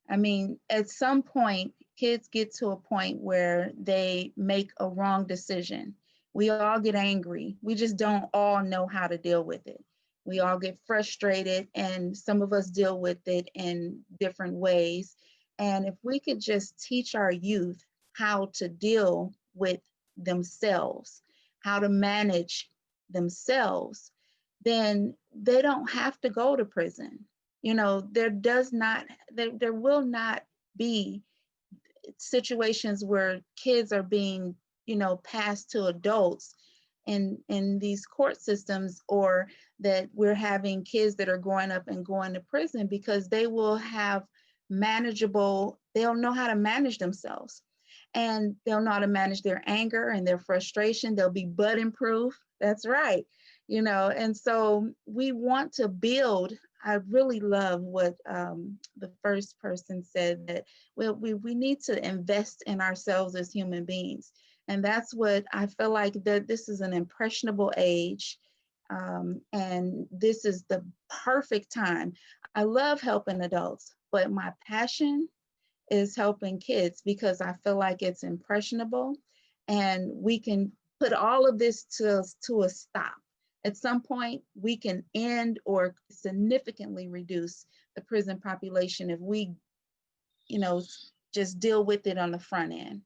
[SPEAKER 3] I mean, at some point, kids get to a point where they make a wrong decision. We all get angry. We just don't all know how to deal with it. We all get frustrated, and some of us deal with it in different ways. And if we could just teach our youth how to deal with themselves, how to manage themselves, then they don't have to go to prison. You know, there will not be situations where kids are being, you know, passed to adults in these court systems, or that we're having kids that are growing up and going to prison, because they will have they'll know how to manage themselves, and they'll know how to manage their anger and their frustration. They'll be button proof. That's right. You know, and so we want to build. I really love what the first person said, that we need to invest in ourselves as human beings. And that's what I feel like, that this is an impressionable age. And this is the perfect time. I love helping adults, but my passion is helping kids, because I feel like it's impressionable, and we can put all of this to a stop. At some point, we can end or significantly reduce the prison population if we, you know, just deal with it on the front end.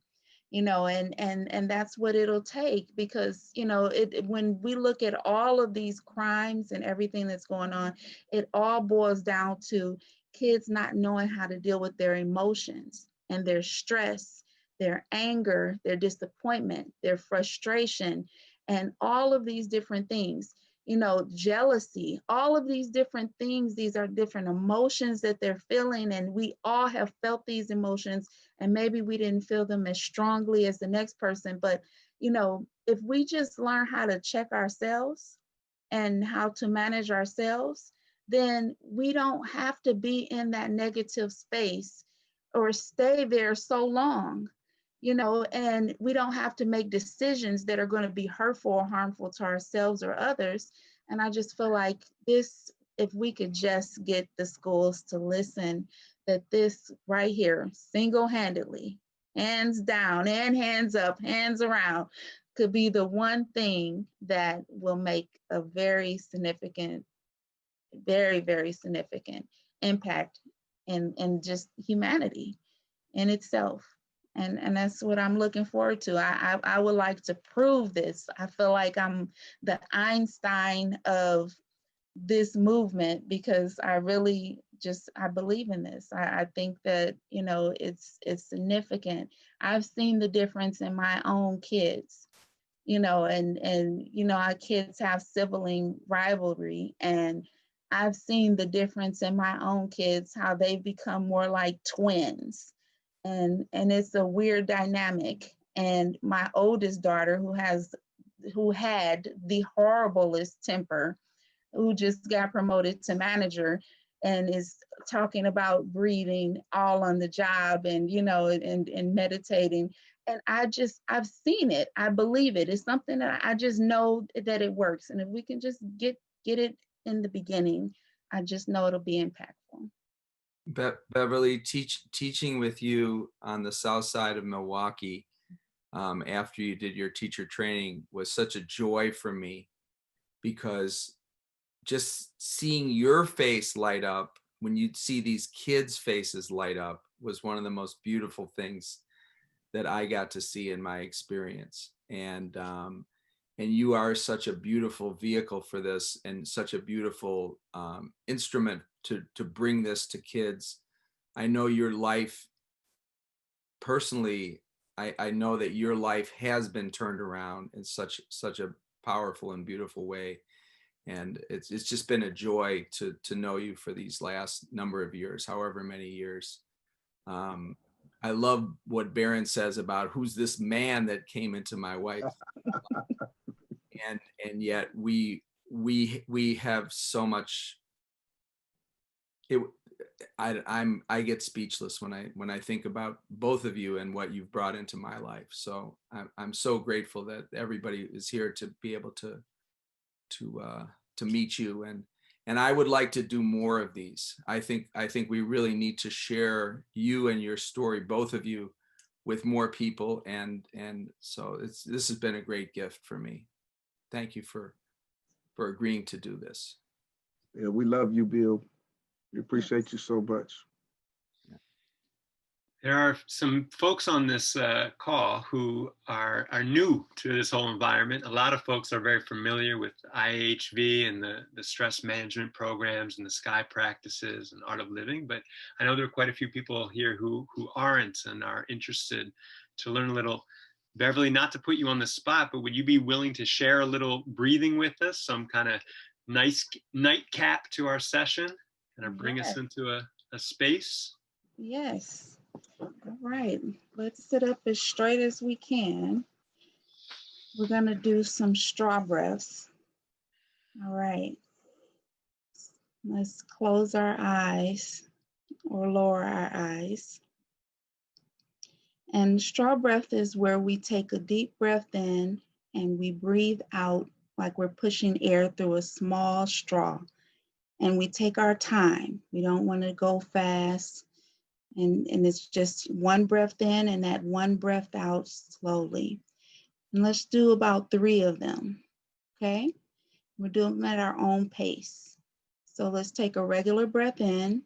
[SPEAKER 3] You know, and that's what it'll take, because, you know, when we look at all of these crimes and everything that's going on, it all boils down to kids not knowing how to deal with their emotions and their stress, their anger, their disappointment, their frustration, and all of these different things. You know, jealousy, all of these different things, these are different emotions that they're feeling, and we all have felt these emotions, and maybe we didn't feel them as strongly as the next person. But, you know, if we just learn how to check ourselves and how to manage ourselves, then we don't have to be in that negative space or stay there so long. You know, and we don't have to make decisions that are going to be hurtful or harmful to ourselves or others. And I just feel like this, if we could just get the schools to listen, that this right here, single-handedly, hands down and hands up, hands around, could be the one thing that will make a very significant, very, very significant impact in just humanity in itself. And that's what I'm looking forward to. I would like to prove this. I feel like I'm the Einstein of this movement, because I really I believe in this. I think that, you know, it's significant. I've seen the difference in my own kids, you know, and you know, our kids have sibling rivalry, and I've seen the difference in my own kids, how they've become more like twins. And it's a weird dynamic. And my oldest daughter, who had the horriblest temper, who just got promoted to manager, and is talking about breathing all on the job, and, you know, and meditating. And I've seen it. I believe it. It's something that I just know that it works. And if we can just get it in the beginning, I just know it'll be impactful.
[SPEAKER 1] Beverly, teaching with you on the south side of Milwaukee after you did your teacher training was such a joy for me, because just seeing your face light up when you'd see these kids' faces light up was one of the most beautiful things that I got to see in my experience. And you are such a beautiful vehicle for this, and such a beautiful instrument to bring this to kids I know your life personally, I know that your life has been turned around in such a powerful and beautiful way. And it's just been a joy to know you for these last number of years, however many years. I love what Baron says about who's this man that came into my wife's and yet we have so much. I get speechless when I think about both of you and what you've brought into my life. So I'm so grateful that everybody is here to be able to meet you, and I would like to do more of these. I think we really need to share you and your story, both of you, with more people, and so this has been a great gift for me. Thank you for agreeing to do this.
[SPEAKER 2] Yeah, we love you, Bill. We appreciate you so much.
[SPEAKER 6] There are some folks on this call who are new to this whole environment. A lot of folks are very familiar with IHV and the stress management programs and the SKY practices and art of living, but I know there are quite a few people here who aren't and are interested to learn a little. Beverly, not to put you on the spot, but would you be willing to share a little breathing with us, some kind of nice nightcap to our session, and bring us into a space?
[SPEAKER 3] Yes. All right. Let's sit up as straight as we can. We're going to do some straw breaths. All right. Let's close our eyes or lower our eyes. And straw breath is where we take a deep breath in and we breathe out like we're pushing air through a small straw. And we take our time. We don't want to go fast. And it's just one breath in and that one breath out slowly. And let's do about 3 of them, okay? We're doing them at our own pace. So let's take a regular breath in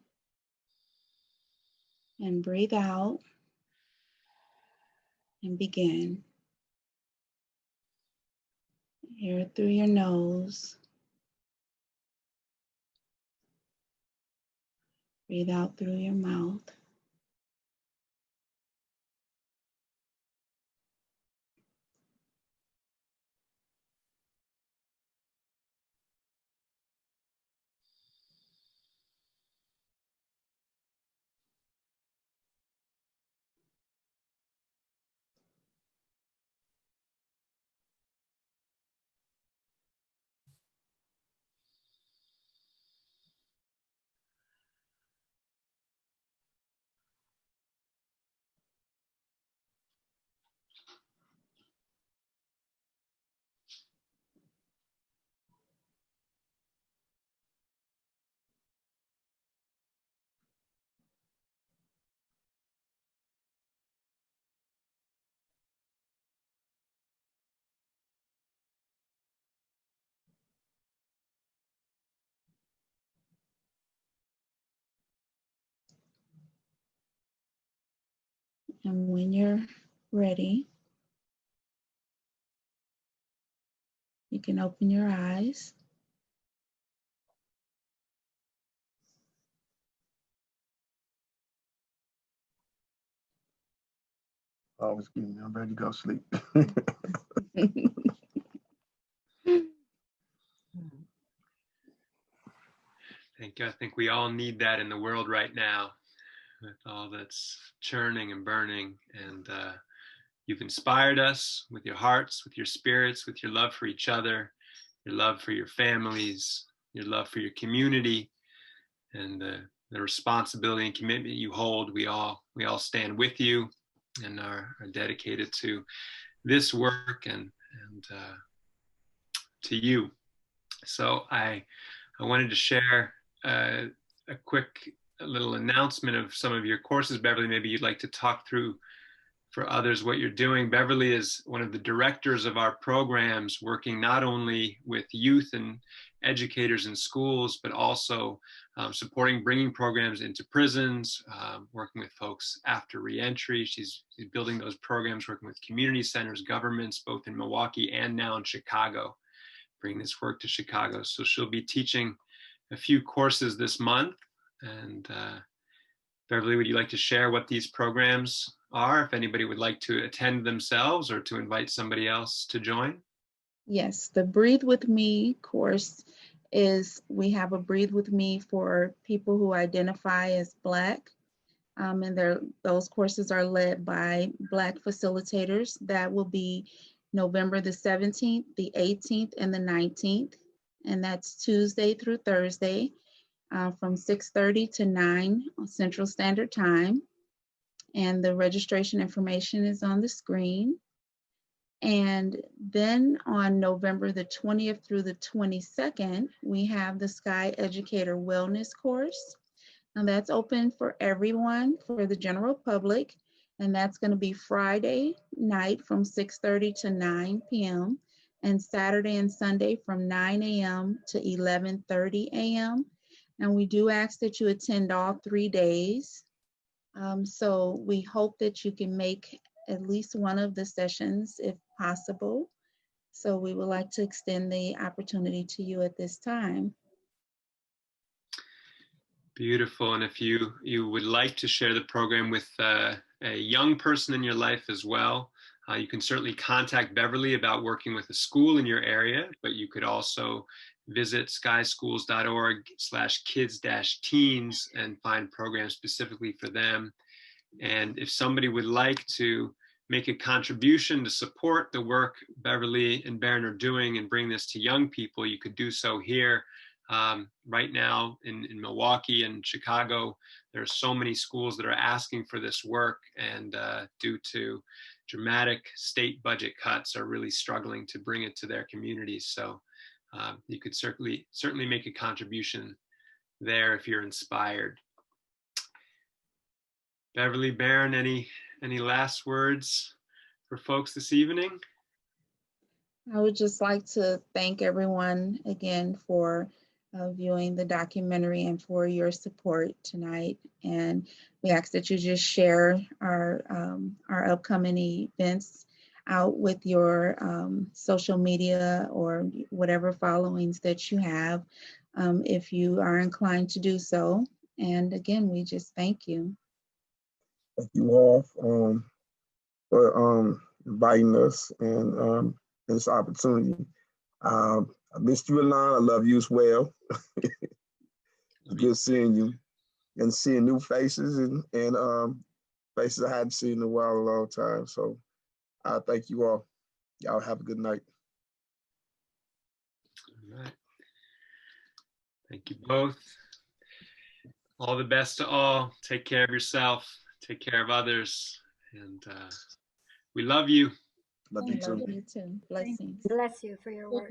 [SPEAKER 3] and breathe out and begin. Air through your nose. Breathe out through your mouth. And when you're ready, you can open your eyes.
[SPEAKER 2] Oh, excuse me, I'm ready to go sleep.
[SPEAKER 6] Thank you. I think we all need that in the world right now, with all that's churning and burning. And you've inspired us with your hearts, with your spirits, with your love for each other, your love for your families, your love for your community, and the responsibility and commitment you hold. We all stand with you and are dedicated to this work and to you. So I wanted to share a quick little announcement of some of your courses. Beverly, maybe you'd like to talk through for others what you're doing. Beverly is one of the directors of our programs, working not only with youth and educators in schools, but also supporting bringing programs into prisons, working with folks after reentry. She's building those programs, working with community centers, governments, both in Milwaukee and now in Chicago, bringing this work to Chicago. So she'll be teaching a few courses this month, and Beverly, would you like to share what these programs are, if anybody would like to attend themselves or to invite somebody else to join?
[SPEAKER 3] Yes, the Breathe With Me course we have a Breathe With Me for people who identify as Black. And those courses are led by Black facilitators. That will be November the 17th, the 18th, and the 19th. And that's Tuesday through Thursday from 6:30 to 9 Central Standard Time. And the registration information is on the screen. And then on November the 20th through the 22nd, we have the Sky Educator Wellness course. And that's open for everyone, for the general public. And that's going to be Friday night from 6:30 to 9 p.m. and Saturday and Sunday from 9 a.m. to 11:30 a.m. And we do ask that you attend all 3 days. So we hope that you can make at least one of the sessions if possible. So we would like to extend the opportunity to you at this time.
[SPEAKER 6] Beautiful. And if you would like to share the program with a young person in your life as well, you can certainly contact Beverly about working with a school in your area, but you could also visit skyschools.org/kids-teens and find programs specifically for them. And if somebody would like to make a contribution to support the work Beverly and Baron are doing and bring this to young people, you could do so here. Right now in Milwaukee and Chicago, there are so many schools that are asking for this work, and due to dramatic state budget cuts are really struggling to bring it to their communities. So you could certainly make a contribution there if you're inspired. Beverly, Baron, any last words for folks this evening?
[SPEAKER 3] I would just like to thank everyone again for viewing the documentary and for your support tonight. And we ask that you just share our upcoming events out with your social media or whatever followings that you have, if you are inclined to do so. And again, we just thank you.
[SPEAKER 2] Thank you all for inviting us and this opportunity. I missed you, Alon. I love you as well. Good seeing you and seeing new faces and faces I hadn't seen in a while, a long time. So I thank you all. Y'all have a good night.
[SPEAKER 6] All right. Thank you both. All the best to all. Take care of yourself. Take care of others. And we love you.
[SPEAKER 2] Love you too.
[SPEAKER 3] Love you too. Blessings.
[SPEAKER 9] Bless you for your work.